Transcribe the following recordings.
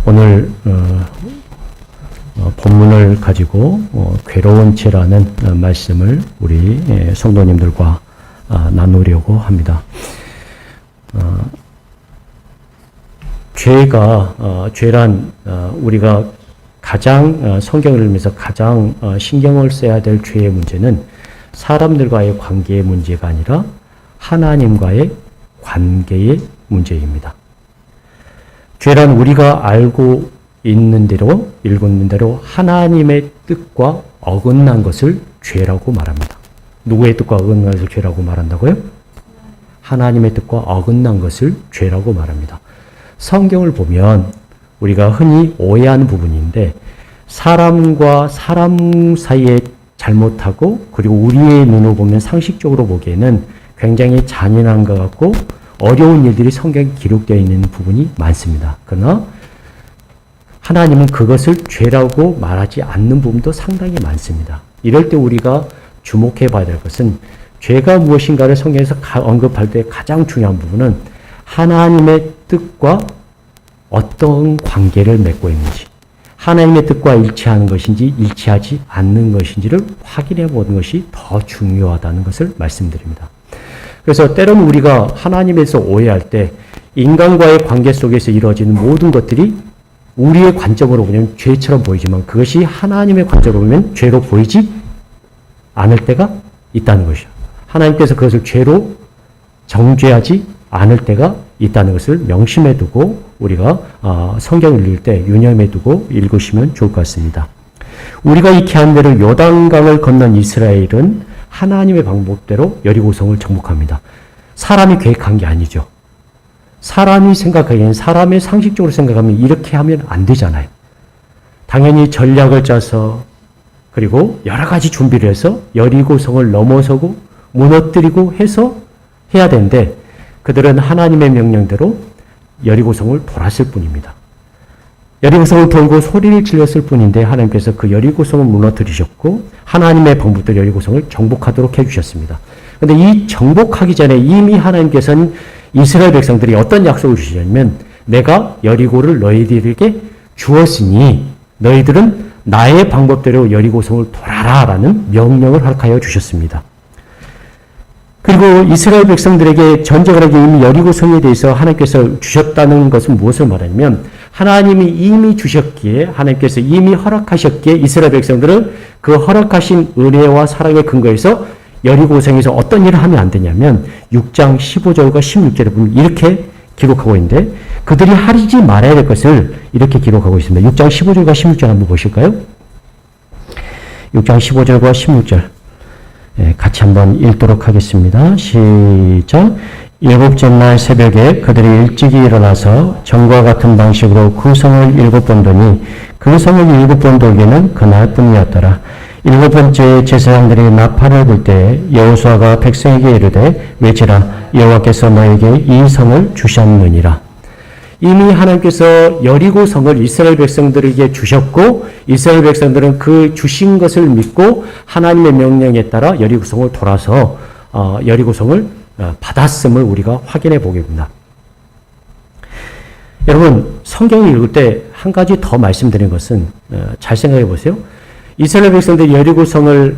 오늘 본문을 가지고 괴로운 죄라는 말씀을 우리 성도님들과 나누려고 합니다. 죄란 우리가 가장 성경을 읽으면서 가장 신경을 써야 될 죄의 문제는 사람들과의 관계의 문제가 아니라 하나님과의 관계의 문제입니다. 죄란 우리가 알고 있는 대로, 읽는 대로 하나님의 뜻과 어긋난 것을 죄라고 말합니다. 누구의 뜻과 어긋난 것을 죄라고 말한다고요? 하나님의 뜻과 어긋난 것을 죄라고 말합니다. 성경을 보면 우리가 흔히 오해하는 부분인데 사람과 사람 사이에 잘못하고 그리고 우리의 눈으로 보면 상식적으로 보기에는 굉장히 잔인한 것 같고 어려운 일들이 성경에 기록되어 있는 부분이 많습니다. 그러나 하나님은 그것을 죄라고 말하지 않는 부분도 상당히 많습니다. 이럴 때 우리가 주목해 봐야 될 것은 죄가 무엇인가를 성경에서 언급할 때 가장 중요한 부분은 하나님의 뜻과 어떤 관계를 맺고 있는지, 하나님의 뜻과 일치하는 것인지 일치하지 않는 것인지를 확인해 보는 것이 더 중요하다는 것을 말씀드립니다. 그래서 때로는 우리가 하나님에서 오해할 때 인간과의 관계 속에서 이루어지는 모든 것들이 우리의 관점으로 보면 죄처럼 보이지만 그것이 하나님의 관점으로 보면 죄로 보이지 않을 때가 있다는 것이죠. 하나님께서 그것을 죄로 정죄하지 않을 때가 있다는 것을 명심해 두고 우리가 성경을 읽을 때 유념해 두고 읽으시면 좋을 것 같습니다. 우리가 익히 한 대로 요단강을 건넌 이스라엘은 하나님의 방법대로 여리고성을 정복합니다. 사람이 계획한 게 아니죠. 사람이 생각하기에는 사람의 상식적으로 생각하면 이렇게 하면 안 되잖아요. 당연히 전략을 짜서 그리고 여러 가지 준비를 해서 여리고성을 넘어서고 무너뜨리고 해서 해야 되는데 그들은 하나님의 명령대로 여리고성을 돌았을 뿐입니다. 여리고성을 돌고 소리를 질렀을 뿐인데 하나님께서 그 여리고성을 무너뜨리셨고 하나님의 방법대로 여리고성을 정복하도록 해주셨습니다. 그런데 이 정복하기 전에 이미 하나님께서는 이스라엘 백성들이 어떤 약속을 주셨냐면 내가 여리고를 너희들에게 주었으니 너희들은 나의 방법대로 여리고성을 돌아라 라는 명령을 허락하여 주셨습니다. 그리고 이스라엘 백성들에게 전적을 하기 이미 여리고성에 대해서 하나님께서 주셨다는 것은 무엇을 말하냐면 하나님이 이미 주셨기에 하나님께서 이미 허락하셨기에 이스라엘 백성들은 그 허락하신 은혜와 사랑의 근거에서 여리고성에서 어떤 일을 하면 안 되냐면 6장 15절과 16절에 보면 이렇게 기록하고 있는데 그들이 하지 말아야 될 것을 이렇게 기록하고 있습니다. 6장 15절과 16절 한번 보실까요? 6장 15절과 16절 같이 한번 읽도록 하겠습니다. 시작. 일곱째 날 새벽에 그들이 일찍이 일어나서 전과 같은 방식으로 그 성을 7번 도니 그 성을 7번 돌기는 그날뿐이었더라. 7번째 제사장들이 나팔을 불 때 여호수아가 백성에게 이르되 외치라 여호와께서 너에게 이 성을 주셨느니라. 이미 하나님께서 여리고 성을 이스라엘 백성들에게 주셨고 이스라엘 백성들은 그 주신 것을 믿고 하나님의 명령에 따라 여리고 성을 돌아서 여리고 성을 받았음을 우리가 확인해 보게 됩니다. 여러분 성경을 읽을 때 한 가지 더 말씀드린 것은 잘 생각해 보세요. 이스라엘 백성들이 여리고 성을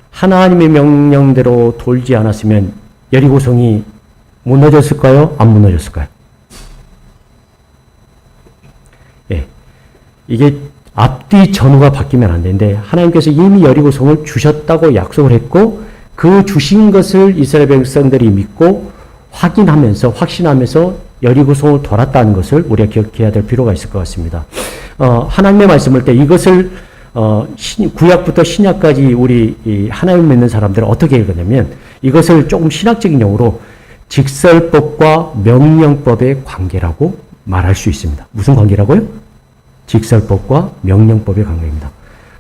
하나님의 명령대로 돌지 않았으면 여리고 성이 무너졌을까요? 안 무너졌을까요? 예, 이게 앞뒤 전후가 바뀌면 안 되는데 하나님께서 이미 여리고 성을 주셨다고 약속을 했고 그 주신 것을 이스라엘 백성들이 믿고 확신하면서 여리고 성을 돌았다는 것을 우리가 기억해야 될 필요가 있을 것 같습니다. 하나님의 말씀을 때 이것을 구약부터 신약까지 우리 하나님 믿는 사람들은 어떻게 읽느냐면 이것을 조금 신학적인 용어로 직설법과 명령법의 관계라고 말할 수 있습니다. 무슨 관계라고요? 직설법과 명령법의 관계입니다.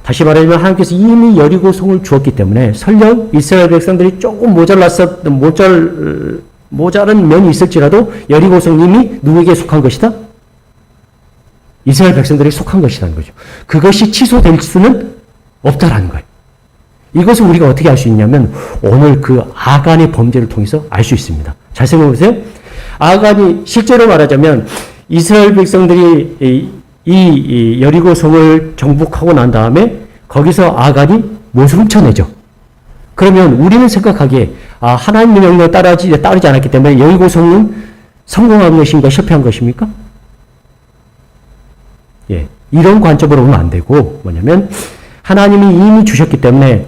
다시 말하면 하나님께서 이미 여리고성을 주었기 때문에 설령 이스라엘 백성들이 조금 모자른 면이 있을지라도 여리고성 이미 누구에게 속한 것이다? 이스라엘 백성들에게 속한 것이라는 거죠. 그것이 취소될 수는 없다라는 거예요. 이것을 우리가 어떻게 알 수 있냐면 오늘 그 아간의 범죄를 통해서 알 수 있습니다. 잘 생각해 보세요. 아간이 실제로 말하자면 이스라엘 백성들이 이 여리고성을 정복하고 난 다음에 거기서 아간이 무엇을 훔쳐내죠. 그러면 우리는 생각하기에 하나님의 명령을 따르지 않았기 때문에 여리고성은 성공한 것인가 실패한 것입니까? 예, 이런 관점으로 보면 안 되고 뭐냐면 하나님이 이미 주셨기 때문에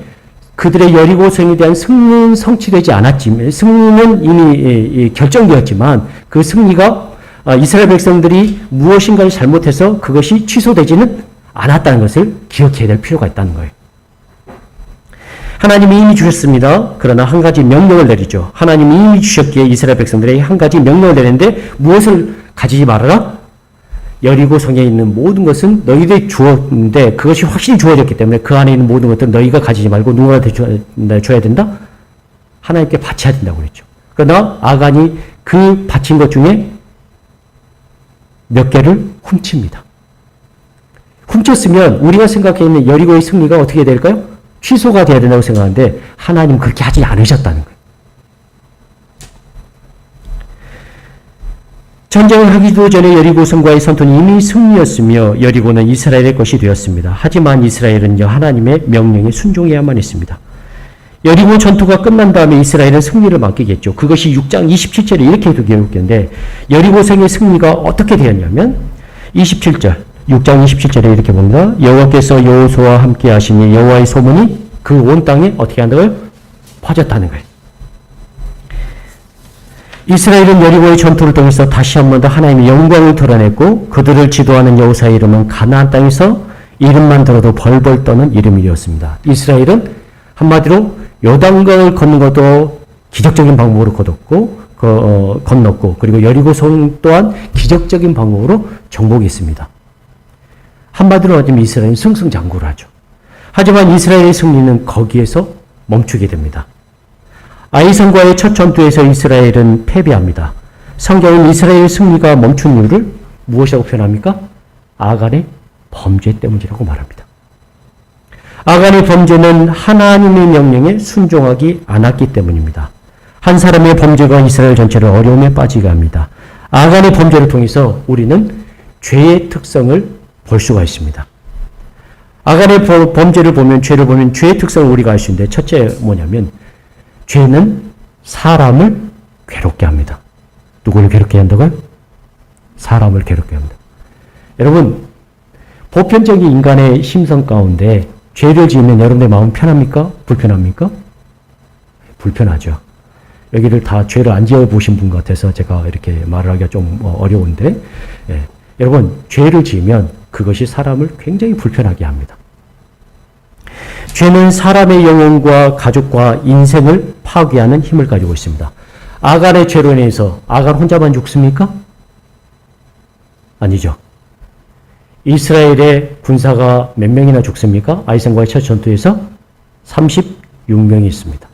그들의 여리고성에 대한 승리는 성취되지 않았지만 승리는 이미 결정되었지만 그 승리가 이스라엘 백성들이 무엇인가를 잘못해서 그것이 취소되지는 않았다는 것을 기억해야 될 필요가 있다는 거예요. 하나님이 이미 주셨습니다. 그러나 한 가지 명령을 내리죠. 하나님이 이미 주셨기에 이스라엘 백성들에게 한 가지 명령을 내리는데 무엇을 가지지 말아라? 여리고성에 있는 모든 것은 너희들이 주었는데 그것이 확실히 주어졌기 때문에 그 안에 있는 모든 것들은 너희가 가지지 말고 누구한테 줘야 된다? 하나님께 바쳐야 된다고 그랬죠. 그러나 아간이 그 바친 것 중에 몇 개를 훔칩니다. 훔쳤으면 우리가 생각해 있는 여리고의 승리가 어떻게 될까요? 취소가 돼야 된다고 생각하는데 하나님 그렇게 하지 않으셨다는 거예요. 전쟁을 하기도 전에 여리고성과의 전투는 이미 승리였으며 여리고는 이스라엘의 것이 되었습니다. 하지만 이스라엘은요 하나님의 명령에 순종해야만 했습니다. 여리고 전투가 끝난 다음에 이스라엘은 승리를 맡기겠죠. 그것이 6장 27절에 이렇게 기록되는데 여리고성의 승리가 어떻게 되었냐면 27절 6장 27절에 이렇게 봅니다. 여호와께서 여호수아와 함께 하시니 여호와의 소문이 그 온 땅에 어떻게 한다고요? 퍼졌다는 거예요. 이스라엘은 여리고의 전투를 통해서 다시 한 번 더 하나님의 영광을 드러냈고 그들을 지도하는 여호사의 이름은 가나안 땅에서 이름만 들어도 벌벌 떠는 이름이 되었습니다. 이스라엘은 한마디로 요단강을 걷는 것도 기적적인 방법으로 건넜고 그리고 여리고성 또한 기적적인 방법으로 정복했습니다. 한마디로 말하면 이스라엘은 승승장구를 하죠. 하지만 이스라엘의 승리는 거기에서 멈추게 됩니다. 아이성과의 첫 전투에서 이스라엘은 패배합니다. 성경은 이스라엘의 승리가 멈춘 이유를 무엇이라고 표현합니까? 아간의 범죄 때문이라고 말합니다. 아간의 범죄는 하나님의 명령에 순종하기 않았기 때문입니다. 한 사람의 범죄가 이스라엘 전체를 어려움에 빠지게 합니다. 아간의 범죄를 통해서 우리는 죄의 특성을 볼 수가 있습니다. 아간의 범죄를 보면 죄를 보면 죄의 특성을 우리가 알 수 있는데 첫째 뭐냐면 죄는 사람을 괴롭게 합니다. 누구를 괴롭게 한다고요? 사람을 괴롭게 합니다. 여러분 보편적인 인간의 심성 가운데 죄를 지으면 여러분의 마음 편합니까? 불편합니까? 불편하죠. 여기를 다 죄를 안 지어보신 분 같아서 제가 이렇게 말을 하기가 좀 어려운데 여러분 죄를 지으면 그것이 사람을 굉장히 불편하게 합니다. 죄는 사람의 영혼과 가족과 인생을 파괴하는 힘을 가지고 있습니다. 아간의 죄로 인해서 아간 혼자만 죽습니까? 아니죠. 이스라엘의 군사가 몇 명이나 죽습니까? 아이성과의 첫 전투에서 36명이 있습니다.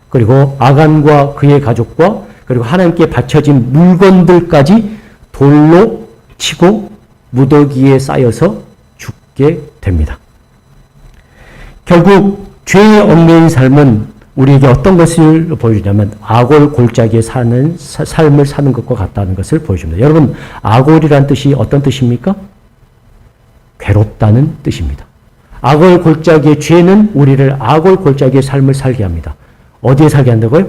그리고 아간과 그의 가족과 그리고 하나님께 바쳐진 물건들까지 돌로 치고 무더기에 쌓여서 죽게 됩니다. 결국 죄의 얽매인 삶은 우리에게 어떤 것을 보여주냐면 아골 골짜기에 사는 삶을 사는 것과 같다는 것을 보여줍니다. 여러분 아골이란 뜻이 어떤 뜻입니까? 괴롭다는 뜻입니다. 아골 골짜기의 죄는 우리를 아골 골짜기의 삶을 살게 합니다. 어디에 살게 한다고요?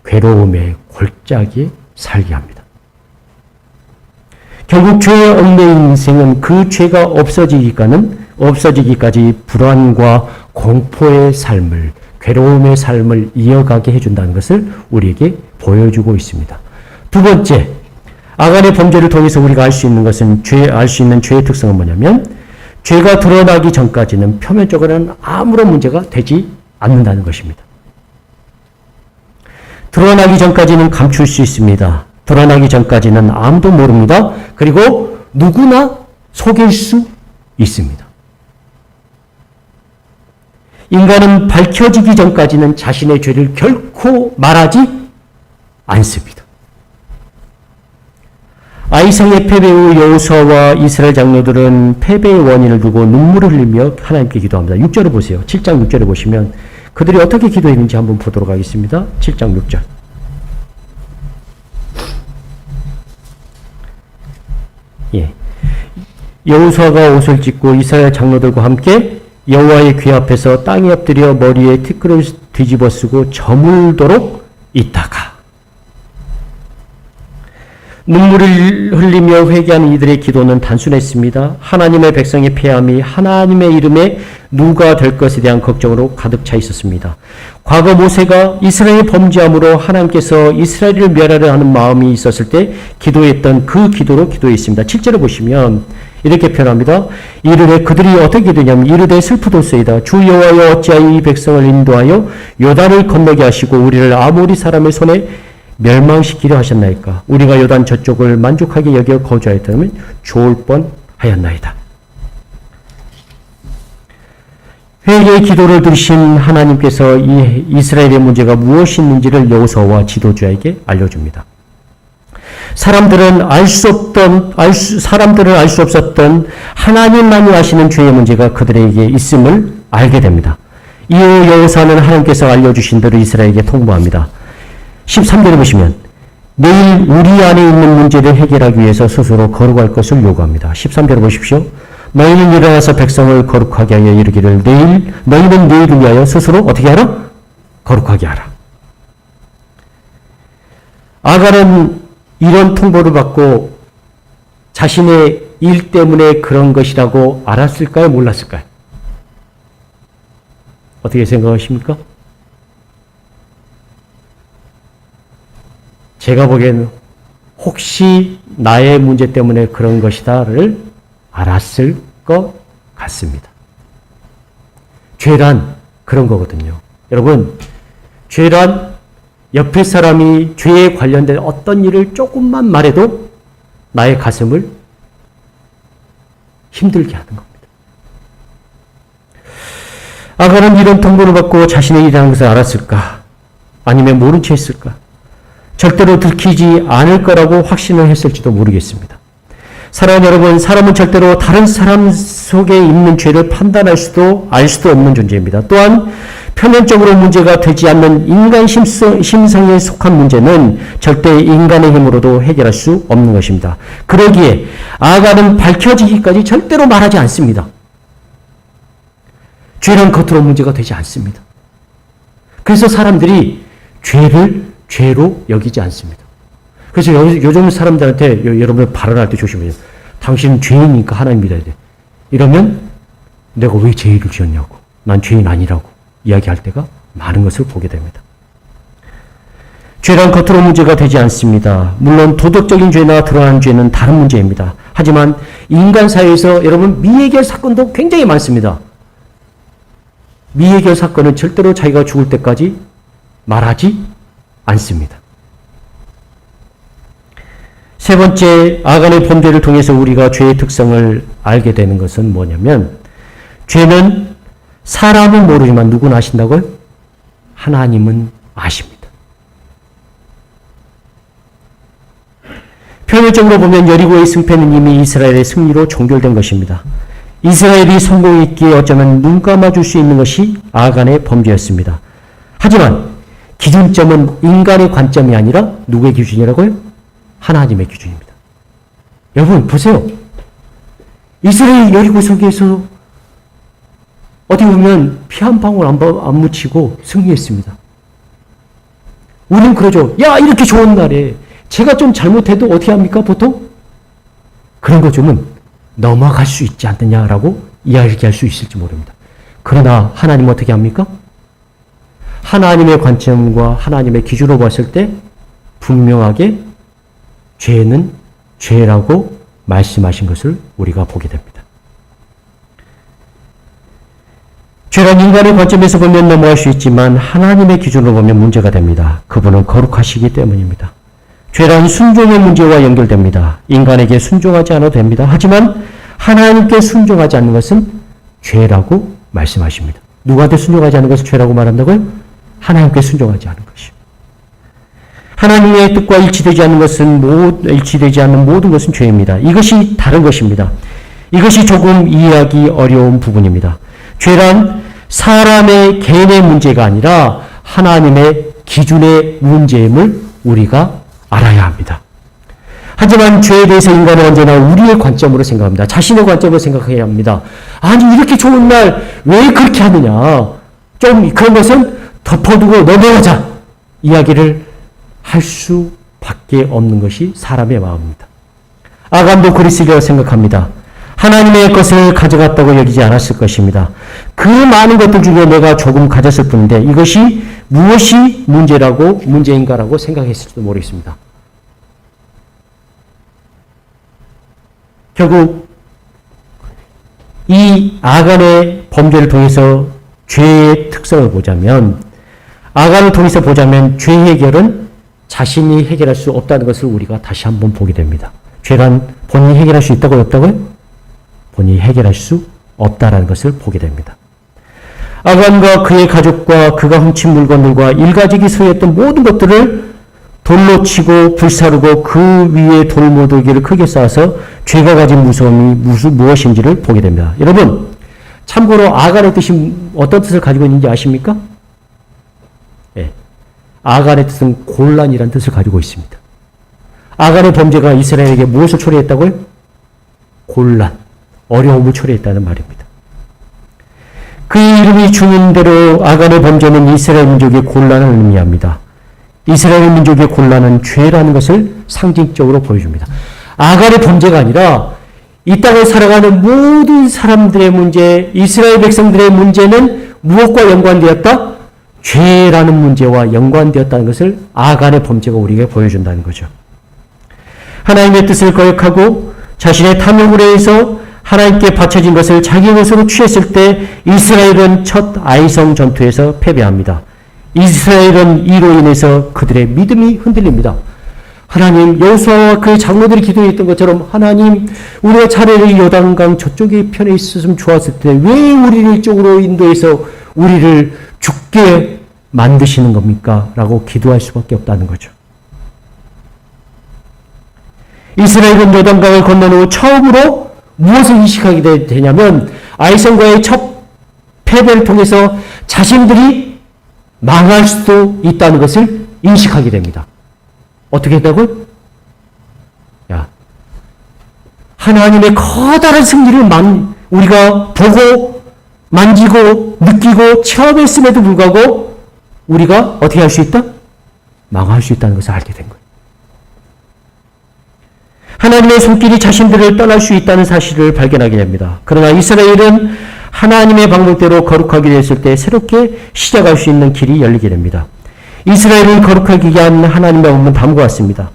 괴로움의 골짜기에 살게 합니다. 결국 죄의 얽매인 인생은 그 죄가 없어지기까지 불안과 공포의 삶을, 괴로움의 삶을 이어가게 해준다는 것을 우리에게 보여주고 있습니다. 두 번째, 아간의 범죄를 통해서 우리가 알 수 있는 것은 알 수 있는 죄의 특성은 뭐냐면 죄가 드러나기 전까지는 표면적으로는 아무런 문제가 되지 않는다는 것입니다. 드러나기 전까지는 감출 수 있습니다. 드러나기 전까지는 아무도 모릅니다. 그리고 누구나 속일 수 있습니다. 인간은 밝혀지기 전까지는 자신의 죄를 결코 말하지 않습니다. 아이성의 패배 후 여호수아와 이스라엘 장로들은 패배의 원인을 두고 눈물을 흘리며 하나님께 기도합니다. 6절을 보세요. 7장 6절을 보시면 그들이 어떻게 기도했는지 한번 보도록 하겠습니다. 7장 6절. 예. 여호수아가 옷을 찢고 이스라엘 장로들과 함께 여호와의 귀 앞에서 땅에 엎드려 머리에 티끌을 뒤집어 쓰고 저물도록 있다가 눈물을 흘리며 회개하는 이들의 기도는 단순했습니다. 하나님의 백성의 패함이 하나님의 이름에 누가 될 것에 대한 걱정으로 가득 차 있었습니다. 과거 모세가 이스라엘의 범죄함으로 하나님께서 이스라엘을 멸하려 하는 마음이 있었을 때 기도했던 그 기도로 기도했습니다. 7절을 보시면 이렇게 표현합니다. 이르되 그들이 어떻게 기도냐면 이르되 슬프도소이다. 주 여호와여 어찌하여 이 백성을 인도하여 요단을 건너게 하시고 우리를 아모리 사람의 손에 멸망시키려 하셨나이까. 우리가 요단 저쪽을 만족하게 여겨 거주하였다면 좋을 뻔하였나이다. 회개의 기도를 들으신 하나님께서 이 이스라엘의 문제가 무엇이 있는지를 여호수아와 지도자에게 알려줍니다. 사람들은 알 수 없었던 하나님만이 아시는 죄의 문제가 그들에게 있음을 알게 됩니다. 이후 여호수아는 하나님께서 알려주신 대로 이스라엘에게 통보합니다. 13절에 보시면 내일 우리 안에 있는 문제를 해결하기 위해서 스스로 거룩할 것을 요구합니다. 13절에 보십시오. 너희는 일어나서 백성을 거룩하게 하여 이르기를 너희는 내일을 위하여 스스로 어떻게 하라? 거룩하게 하라. 아간은 이런 통보를 받고 자신의 일 때문에 그런 것이라고 알았을까요? 몰랐을까요? 어떻게 생각하십니까? 제가 보기에는 혹시 나의 문제 때문에 그런 것이다를 알았을 것 같습니다. 죄란 그런 거거든요. 여러분, 죄란 옆에 사람이 죄에 관련된 어떤 일을 조금만 말해도 나의 가슴을 힘들게 하는 겁니다. 아간은 이런 통보를 받고 자신의 일이라는 것을 알았을까? 아니면 모른 채 했을까? 절대로 들키지 않을 거라고 확신을 했을지도 모르겠습니다. 사랑하는 여러분, 사람은 절대로 다른 사람 속에 있는 죄를 판단할 수도 알 수도 없는 존재입니다. 또한 표면적으로 문제가 되지 않는 인간 심성에 속한 문제는 절대 인간의 힘으로도 해결할 수 없는 것입니다. 그러기에 아간은 밝혀지기까지 절대로 말하지 않습니다. 죄는 겉으로 문제가 되지 않습니다. 그래서 사람들이 죄를 죄로 여기지 않습니다. 그래서 요즘 사람들한테 여러분 발언할 때 조심해요. 당신은 죄인이니까 하나님 믿어야 돼. 이러면 내가 왜 죄를 지었냐고. 난 죄인 아니라고 이야기할 때가 많은 것을 보게 됩니다. 죄란 겉으로 문제가 되지 않습니다. 물론 도덕적인 죄나 드러난 죄는 다른 문제입니다. 하지만 인간 사회에서 여러분 미해결 사건도 굉장히 많습니다. 미해결 사건은 절대로 자기가 죽을 때까지 말하지 않습니다. 세 번째, 아간의 범죄를 통해서 우리가 죄의 특성을 알게 되는 것은 뭐냐면 죄는 사람은 모르지만 누구는 아신다고요? 하나님은 아십니다. 표면적으로 보면 여리고의 승패는 이미 이스라엘의 승리로 종결된 것입니다. 이스라엘이 성공했기에 어쩌면 눈 감아줄 수 있는 것이 아간의 범죄였습니다. 하지만 기준점은 인간의 관점이 아니라 누구의 기준이라고요? 하나님의 기준입니다. 여러분 보세요. 이스라엘이 여리고 성에서 어디 보면 피 한 방울 안 묻히고 승리했습니다. 우리는 그러죠. 야, 이렇게 좋은 날에 제가 좀 잘못해도 어떻게 합니까 보통? 그런 거 좀 넘어갈 수 있지 않느냐라고 이야기할 수 있을지 모릅니다. 그러나 하나님은 어떻게 합니까? 하나님의 관점과 하나님의 기준으로 봤을 때 분명하게 죄는 죄라고 말씀하신 것을 우리가 보게 됩니다. 죄란 인간의 관점에서 보면 넘어갈 수 있지만 하나님의 기준으로 보면 문제가 됩니다. 그분은 거룩하시기 때문입니다. 죄란 순종의 문제와 연결됩니다. 인간에게 순종하지 않아도 됩니다. 하지만 하나님께 순종하지 않는 것은 죄라고 말씀하십니다. 누구한테 순종하지 않는 것을 죄라고 말한다고요? 하나님께 순종하지 않은 것이요. 하나님의 뜻과 일치되지 않는 모든 것은 죄입니다. 이것이 다른 것입니다. 이것이 조금 이해하기 어려운 부분입니다. 죄란 사람의 개인의 문제가 아니라 하나님의 기준의 문제임을 우리가 알아야 합니다. 하지만 죄에 대해서 인간은 언제나 우리의 관점으로 생각합니다. 자신의 관점으로 생각해야 합니다. 아니 이렇게 좋은 날 왜 그렇게 하느냐. 좀 그런 것은 덮어두고 넘어가자. 이야기를 할 수밖에 없는 것이 사람의 마음입니다. 아간도 그리스도라고 생각합니다. 하나님의 것을 가져갔다고 여기지 않았을 것입니다. 그 많은 것들 중에 내가 조금 가졌을 뿐인데 이것이 무엇이 문제인가라고 생각했을지도 모르겠습니다. 결국 이 아간의 범죄를 통해서 죄의 특성을 보자면 아간을 통해서 보자면 죄 해결은 자신이 해결할 수 없다는 것을 우리가 다시 한번 보게 됩니다. 죄란 본인이 해결할 수 있다고요? 없다고요? 본인이 해결할 수 없다라는 것을 보게 됩니다. 아간과 그의 가족과 그가 훔친 물건들과 일가족이 소유했던 모든 것들을 돌로 치고 불사르고 그 위에 돌무더기를 크게 쌓아서 죄가 가진 무서움이 무엇인지를 보게 됩니다. 여러분, 참고로 아간의 뜻이 어떤 뜻을 가지고 있는지 아십니까? 예. 아간의 뜻은 곤란이라는 뜻을 가지고 있습니다. 아간의 범죄가 이스라엘에게 무엇을 초래했다고요? 곤란, 어려움을 초래했다는 말입니다. 그 이름이 주는 대로 아간의 범죄는 이스라엘 민족의 곤란을 의미합니다. 이스라엘 민족의 곤란은 죄라는 것을 상징적으로 보여줍니다. 아간의 범죄가 아니라 이 땅을 살아가는 모든 사람들의 문제, 이스라엘 백성들의 문제는 무엇과 연관되었다? 죄라는 문제와 연관되었다는 것을 아간의 범죄가 우리에게 보여준다는 거죠. 하나님의 뜻을 거역하고 자신의 탐욕으로 해서 하나님께 바쳐진 것을 자기 것으로 취했을 때 이스라엘은 첫 아이성 전투에서 패배합니다. 이스라엘은 이로 인해서 그들의 믿음이 흔들립니다. 하나님, 여호수아와 그의 장로들이 기도했던 것처럼 하나님, 우리가 차라리 요단강 저쪽에 편에 있었으면 좋았을 때 왜 우리를 이쪽으로 인도해서 우리를 죽게 만드시는 겁니까? 라고 기도할 수밖에 없다는 거죠. 이스라엘은 요단강을 건넌 후 처음으로 무엇을 인식하게 되냐면 아이성과의 첫 패배를 통해서 자신들이 망할 수도 있다는 것을 인식하게 됩니다. 어떻게 했다고요? 하나님의 커다란 승리를 우리가 보고 만지고 느끼고 체험했음에도 불구하고 우리가 어떻게 할 수 있다? 망할 수 있다는 것을 알게 된 거예요. 하나님의 손길이 자신들을 떠날 수 있다는 사실을 발견하게 됩니다. 그러나 이스라엘은 하나님의 방법대로 거룩하게 됐을 때 새롭게 시작할 수 있는 길이 열리게 됩니다. 이스라엘을 거룩하게 한 하나님의 법은 다음과 같습니다.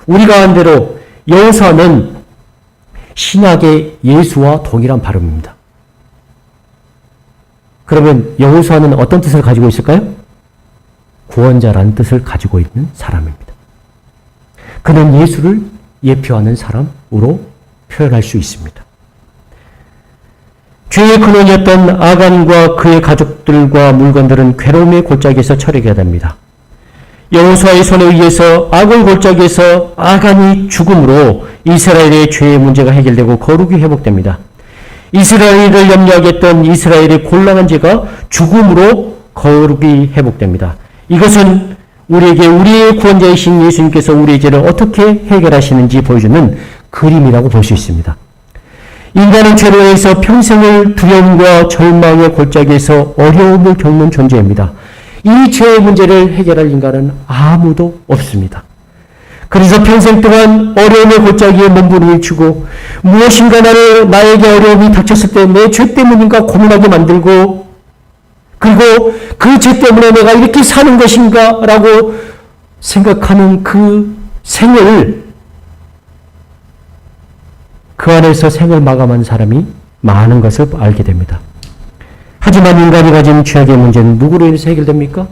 우리가 한 대로 여호수아는 신약의 예수와 동일한 발음입니다. 그러면 여호수아는 어떤 뜻을 가지고 있을까요? 구원자라는 뜻을 가지고 있는 사람입니다. 그는 예수를 예표하는 사람으로 표현할 수 있습니다. 죄의 근원이었던 아간과 그의 가족들과 물건들은 괴로움의 골짜기에서 처리가 됩니다. 여호수아의 손에 의해서 악의 골짜기에서 아간이 죽음으로 이스라엘의 죄의 문제가 해결되고 거룩이 회복됩니다. 이스라엘을 염려하게 했던 이스라엘의 곤란한 죄가 죽음으로 거룩이 회복됩니다. 이것은 우리에게 우리의 구원자이신 예수님께서 우리의 죄를 어떻게 해결하시는지 보여주는 그림이라고 볼 수 있습니다. 인간은 죄로 인해서 평생을 두려움과 절망의 골짜기에서 어려움을 겪는 존재입니다. 이 죄의 문제를 해결할 인간은 아무도 없습니다. 그래서 평생 동안 어려움의 골짜기에 몸부림치고 무엇인가 나에게 어려움이 닥쳤을 때 내 죄 때문인가 고민하게 만들고 그리고 그 죄 때문에 내가 이렇게 사는 것인가 라고 생각하는 그 생을 그 안에서 생을 마감한 사람이 많은 것을 알게 됩니다. 하지만 인간이 가진 죄악의 문제는 누구로 인해서 해결됩니까?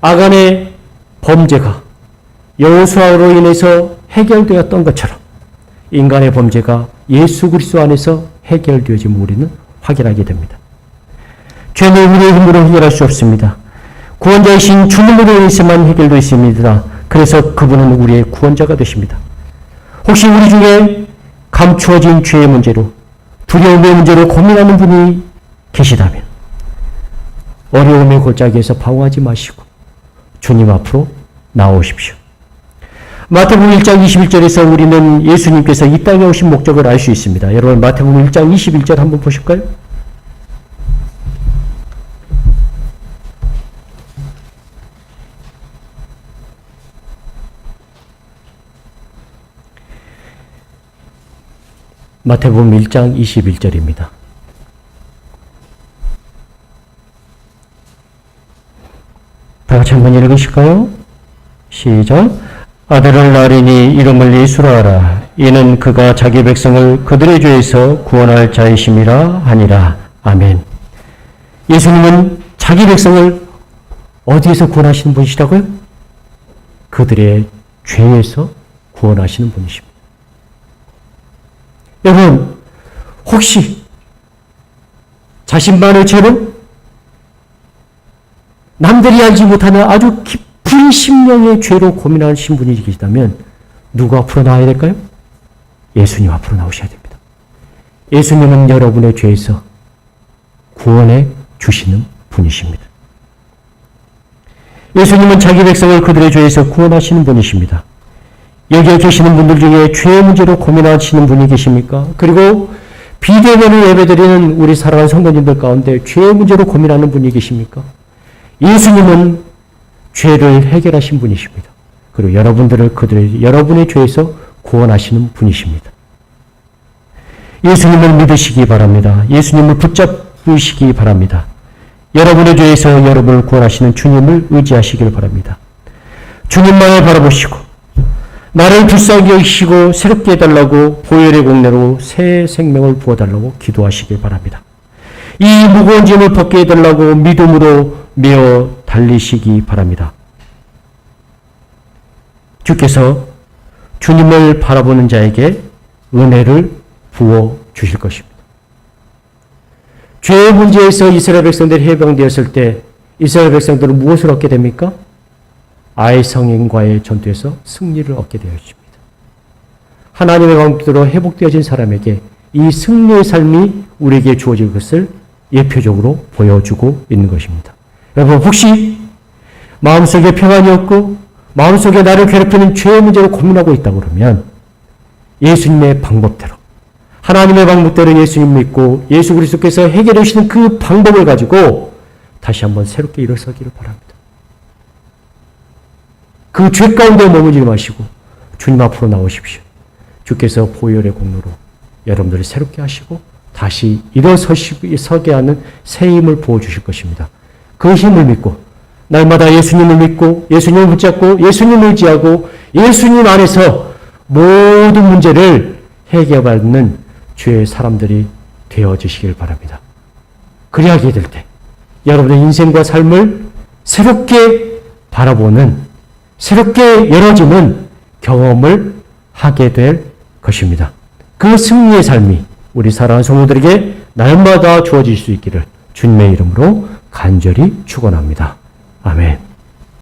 아간의 범죄가 여호수아로 인해서 해결되었던 것처럼 인간의 범죄가 예수 그리스도 안에서 해결되어짐을 우리는 확인하게 됩니다. 죄는 우리의 힘으로 해결할 수 없습니다. 구원자이신 주님으로 인해서만 해결되어 있습니다. 그래서 그분은 우리의 구원자가 되십니다. 혹시 우리 중에 감추어진 죄의 문제로 두려움의 문제로 고민하는 분이 계시다면 어려움의 골짜기에서 방황하지 마시고 주님 앞으로 나오십시오. 마태복음 1장 21절에서 우리는 예수님께서 이 땅에 오신 목적을 알 수 있습니다. 여러분 마태복음 1장 21절 한번 보실까요? 마태복음 1장 21절입니다. 다 같이 한번 읽으실까요? 시작. 아들을 낳으리니 이름을 예수라 하라. 이는 그가 자기 백성을 그들의 죄에서 구원할 자이심이라 하니라. 아멘. 예수님은 자기 백성을 어디에서 구원하시는 분이시라고요? 그들의 죄에서 구원하시는 분이십니다. 여러분, 혹시 자신만의 죄는 남들이 알지 못하는 아주 깊은 심령의 죄로 고민하신 분이 계시다면 누구 앞으로 나와야 될까요? 예수님 앞으로 나오셔야 됩니다. 예수님은 여러분의 죄에서 구원해 주시는 분이십니다. 예수님은 자기 백성을 그들의 죄에서 구원하시는 분이십니다. 여기에 계시는 분들 중에 죄의 문제로 고민하시는 분이 계십니까? 그리고 비대면을 예배드리는 우리 사랑하는 성도님들 가운데 죄의 문제로 고민하는 분이 계십니까? 예수님은 죄를 해결하신 분이십니다. 그리고 여러분들을 여러분의 죄에서 구원하시는 분이십니다. 예수님을 믿으시기 바랍니다. 예수님을 붙잡으시기 바랍니다. 여러분의 죄에서 여러분을 구원하시는 주님을 의지하시길 바랍니다. 주님만을 바라보시고 나를 불쌍히 여기시고 새롭게 해달라고 보혈의 공로로 새 생명을 부어달라고 기도하시길 바랍니다. 이 무거운 짐을 벗게 해달라고 믿음으로 메어 달리시기 바랍니다. 주께서 주님을 바라보는 자에게 은혜를 부어 주실 것입니다. 죄의 문제에서 이스라엘 백성들이 해방되었을 때 이스라엘 백성들은 무엇을 얻게 됩니까? 아이 성인과의 전투에서 승리를 얻게 되었습니다. 하나님의 방법대로 회복되어진 사람에게 이 승리의 삶이 우리에게 주어질 것을 예표적으로 보여주고 있는 것입니다. 여러분 혹시 마음속에 평안이 없고 마음속에 나를 괴롭히는 죄의 문제로 고민하고 있다고 그러면 예수님의 방법대로 하나님의 방법대로 예수님 믿고 예수 그리스도께서 해결해 주시는 그 방법을 가지고 다시 한번 새롭게 일어서기를 바랍니다. 그 죄 가운데 머무지 마시고 주님 앞으로 나오십시오. 주께서 보혈의 공로로 여러분들을 새롭게 하시고 다시 일어서게 하는 새 힘을 부어주실 것입니다. 그 힘을 믿고 날마다 예수님을 믿고 예수님을 붙잡고 예수님을 의지하고 예수님 안에서 모든 문제를 해결받는 주의 사람들이 되어지시길 바랍니다. 그리하게 될 때 여러분의 인생과 삶을 새롭게 바라보는 새롭게 열어지는 경험을 하게 될 것입니다. 그 승리의 삶이 우리 사랑하는 성도들에게 날마다 주어질 수 있기를 주님의 이름으로 간절히 축원합니다. 아멘.